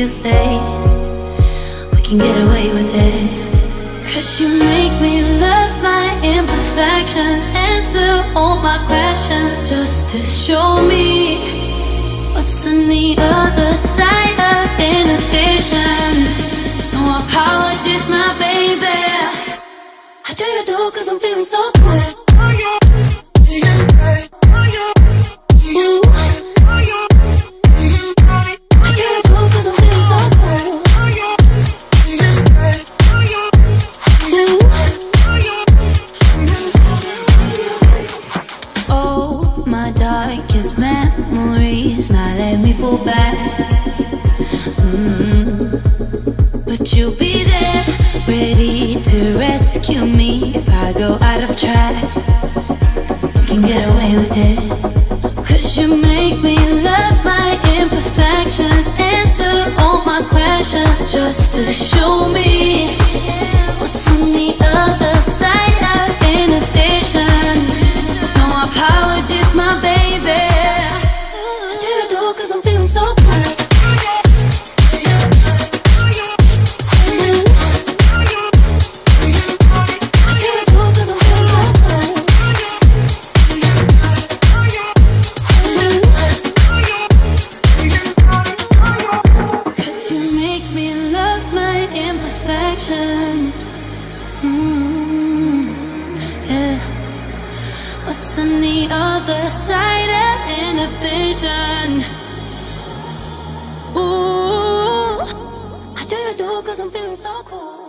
you stay, we can get away with it. 'Cause you make me love my imperfections, answer all my questions, just to show me what's on the other side of inhibition. No apologies, my baby. I do you do 'cause I'm feeling so good. Darkest memories now let me fall back. But you'll be there, ready to rescue me if I go out of track. We can get away with it. 'Cause you make me love my imperfections, answer all my questions, just to show me what's on the other side of inhibition. No apologies, my baby. I do you do 'cause I'm feeling so good. I do you do 'cause I'm feeling so good. 'Cause you make me love my imperfections. Yeah. What's on the other side of inhibition? Ooh, I do you do 'cause I'm feeling so cool.